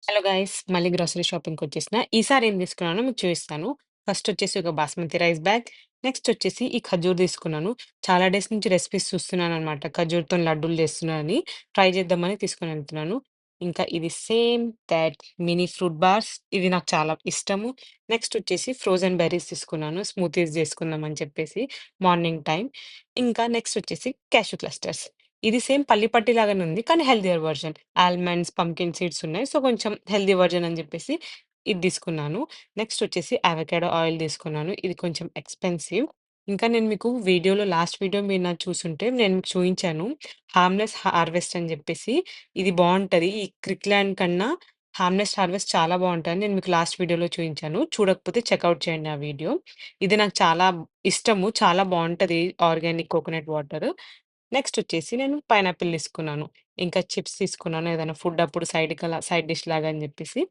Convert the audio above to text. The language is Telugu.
Hello guys! మళ్ళీ గ్రోసరీ షాపింగ్‌కొచ్చేసిన. ఈసారి ఏం తీసుకున్నానో మీకు చూపిస్తాను. ఫస్ట్ వచ్చేసి ఒక బాస్మతి రైస్ బ్యాగ్. నెక్స్ట్ వచ్చేసి ఈ ఖజూర్ తీసుకున్నాను. చాలా డేస్ నుంచి రెసిపీస్ చూస్తున్నాననమాట. ఖజూర్‌తోని లడ్డూలు చేస్తున్నారని. ట్రై చేద్దామని తీసుకొని వెళ్తున్నాను. ఇంకా ఇది same thought mini fruit bars. ఇది నాకు చాలా ఇష్టము. నెక్స్ట్ వచ్చేసి ఫ్రోజన్ బెర్రీస్ తీసుకున్నాను. స్మూతీస్ చేసుకుందామని చెప్పేసి మార్నింగ్ టైమ్. ఇంకా నెక్స్ట్ వచ్చేసి క్యాష్యూ క్లస్టర్స్. ఇది సేమ్ పల్లి పట్టి లాగానే ఉంది. కానీ healthier version. Almonds, pumpkin seeds ఉన్నాయి. సో, కొంచెం హెల్తీ వర్షన్ అని జెప్పేసి ఇది తీసుకున్నాను. నెక్స్ట్ వచ్చేసి అవకాడో ఆయిల్ తీసుకున్నాను. ఇది కొంచెం ఎక్స్‌పెన్సివ్. ఇంకా నేను మీకు వీడియోలో లాస్ట్ వీడియో మీరు నాకు చూసుంటే నేను మీకు చూయించాను. హార్మ్‌లెస్ హార్వెస్ట్ అని జెప్పేసి. ఇది బావుంటది. ఈ క్రిక్‌లాండ్ కన్నా హార్మ్‌లెస్ హార్వెస్ట్ చాలా బావుంటదని నేను మీకు లాస్ట్ వీడియోలో చూయించాను. చూడకపోతే చెకౌట్ చేయండి ఆ వీడియో. ఇది నాకు చాలా ఇష్టము. చాలా బావుంటది ఆర్గానిక్ కోకోనట్ వాటర్. నెక్స్ట్ వచ్చేసి నేను పైనాపిల్ తీసుకున్నాను. ఇంకా చిప్స్ తీసుకున్నాను. ఏదైనా ఫుడ్ అప్పుడు సైడ్ డిష్ లాగా అని జెప్పేసి.